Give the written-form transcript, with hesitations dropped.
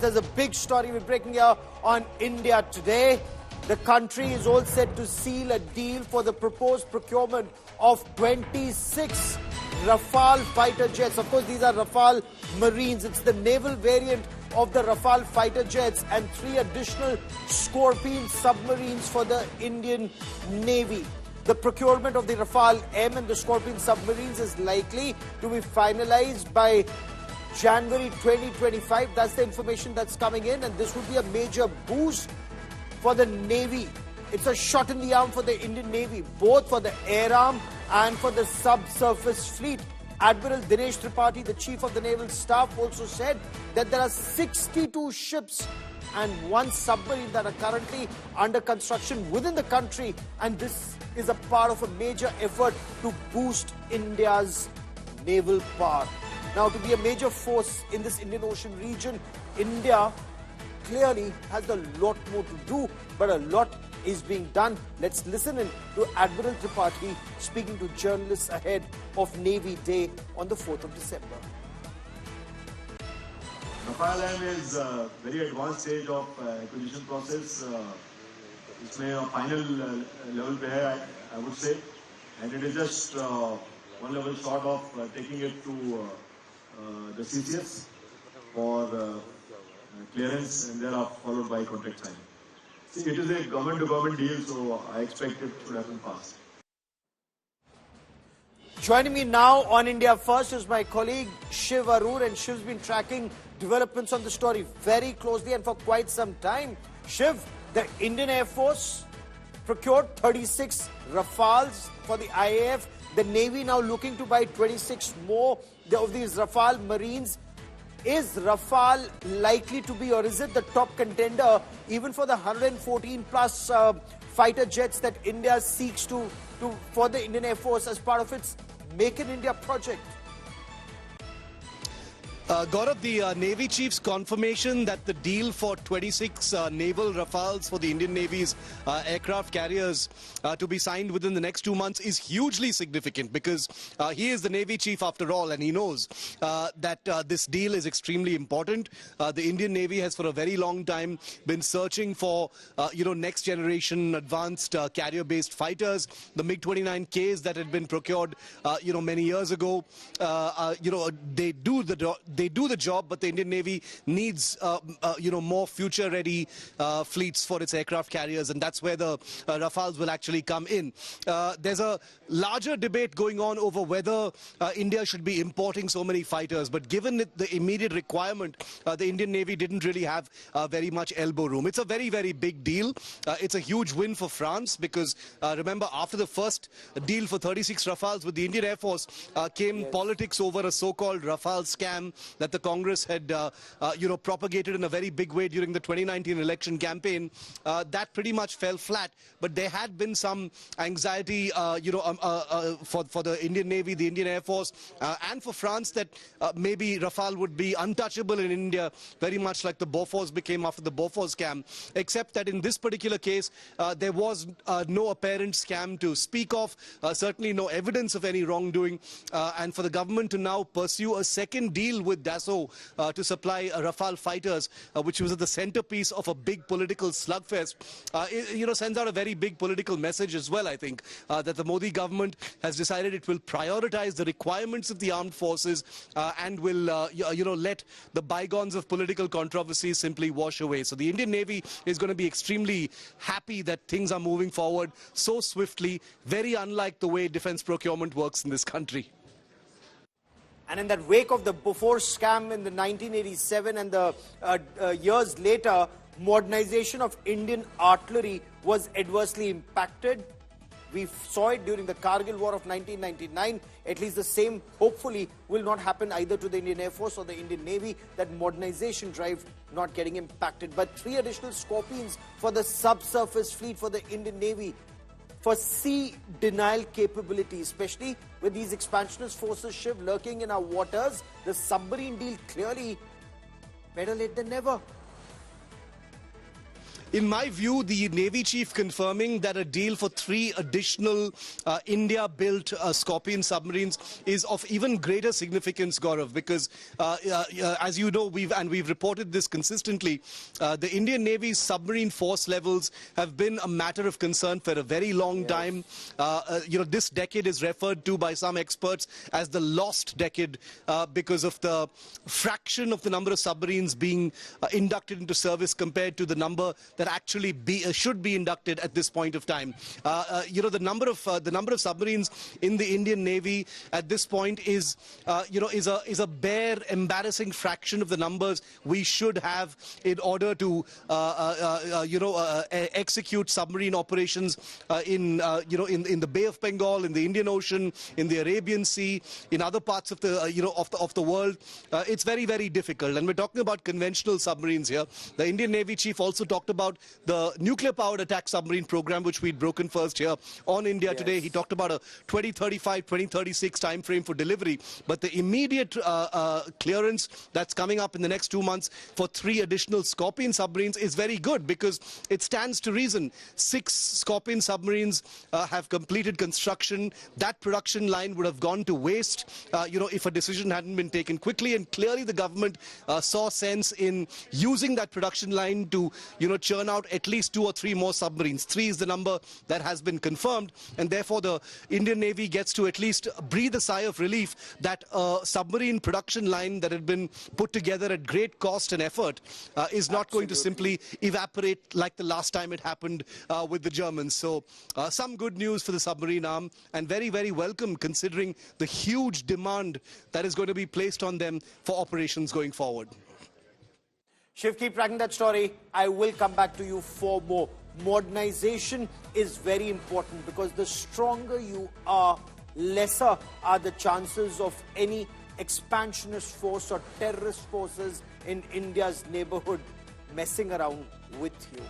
There's a big story we're breaking here on India Today. The country is all set to seal a deal for the proposed procurement of 26 Rafale fighter jets. Of course, these are Rafale Marines. It's the naval variant of the Rafale fighter jets and 3 additional Scorpene submarines for the Indian Navy. The procurement of the Rafale M and the Scorpene submarines is likely to be finalized by January 2025. That's the information that's coming in, and this would be a major boost for the Navy. It's a shot in the arm for the Indian Navy, both for the air arm and for the subsurface fleet. Admiral Dinesh Tripathi, the chief of the naval staff, also said that there are 62 ships and 1 submarine that are currently under construction within the country, and this is a part of a major effort to boost India's naval power. Now, to be a major force in this Indian Ocean region, India clearly has a lot more to do, but a lot is being done. Let's listen in to Admiral Tripathi speaking to journalists ahead of Navy Day on the 4th of December. Rafale M is a very advanced stage of acquisition process. इसमें final level पे है, I would say, and it is just one level short of taking it to the CCS for clearance, and thereafter followed by contract signing. See, it is a government-to-government deal, so I expect it should happen fast. Joining me now on India First is my colleague Shiv Arur, and Shiv's been tracking developments on the story very closely and for quite some time. Shiv, the Indian Air Force procured 36 Rafales for the IAF. The Navy now looking to buy 26 more of these Rafale Marines. Is Rafale likely to be, or is it the top contender even for the 114 plus fighter jets that India seeks for the Indian Air Force as part of its Make in India project? Gaurav, the Navy Chief's confirmation that the deal for 26 naval Rafales for the Indian Navy's aircraft carriers to be signed within the next 2 months is hugely significant, because he is the Navy Chief after all, and he knows that this deal is extremely important. The Indian Navy has for a very long time been searching for next generation advanced carrier-based fighters. The MiG-29Ks that had been procured many years ago, they do the job, but the Indian Navy needs more future-ready fleets for its aircraft carriers, and that's where the Rafales will actually come in. There's a larger debate going on over whether India should be importing so many fighters, but given the immediate requirement, the Indian Navy didn't really have very much elbow room. It's a very, very big deal. It's a huge win for France, because remember, after the first deal for 36 Rafales with the Indian Air Force came politics over a so-called Rafale scam that the Congress had propagated in a very big way during the 2019 election campaign. That pretty much fell flat, but there had been some anxiety for the Indian Navy, the Indian Air Force, and for France, that maybe Rafale would be untouchable in India, very much like the Bofors became after the Bofors scam, except that in this particular case there was no apparent scam to speak of, certainly no evidence of any wrongdoing, and for the government to now pursue a second deal with Dassault to supply Rafale fighters, which was at the centerpiece of a big political slugfest, sends out a very big political message as well, I think, that the Modi government has decided it will prioritize the requirements of the armed forces and will, let the bygones of political controversies simply wash away. So the Indian Navy is going to be extremely happy that things are moving forward so swiftly, very unlike the way defense procurement works in this country. And in that wake of the Bofors scam in the 1987 and the years later, modernization of Indian artillery was adversely impacted. We saw it during the Kargil War of 1999. At least the same, hopefully, will not happen either to the Indian Air Force or the Indian Navy, that modernization drive not getting impacted. But 3 additional Scorpenes for the subsurface fleet for the Indian Navy, for sea denial capability, especially with these expansionist forces, Shiv, lurking in our waters. The submarine deal clearly better late than never. In my view, the Navy chief confirming that a deal for 3 additional India-built Scorpion submarines is of even greater significance, Gaurav, because as you know, we've reported this consistently, the Indian Navy's submarine force levels have been a matter of concern for a very long time. This decade is referred to by some experts as the lost decade because of the fraction of the number of submarines being inducted into service compared to the number that actually should be inducted at this point of time. The number of submarines in the Indian Navy at this point is a bare, embarrassing fraction of the numbers we should have in order to execute submarine operations in the Bay of Bengal, in the Indian Ocean, in the Arabian Sea, in other parts of the world. It's very, very difficult. And we're talking about conventional submarines here. The Indian Navy chief also talked about the nuclear-powered attack submarine program, which we'd broken first here on India today. He talked about a 2035, 2036 time frame for delivery. But the immediate clearance that's coming up in the next 2 months for 3 additional Scorpion submarines is very good, because it stands to reason 6 Scorpion submarines have completed construction. That production line would have gone to waste, if a decision hadn't been taken quickly. And clearly the government saw sense in using that production line to, churn out at least 2 or 3 more submarines. 3 is the number that has been confirmed, and therefore the Indian Navy gets to at least breathe a sigh of relief that a submarine production line that had been put together at great cost and effort is not going to simply evaporate like the last time it happened with the Germans. So some good news for the submarine arm, and very, very welcome considering the huge demand that is going to be placed on them for operations going forward. Shiv, keep tracking that story. I will come back to you for more. Modernization is very important, because the stronger you are, lesser are the chances of any expansionist force or terrorist forces in India's neighborhood messing around with you.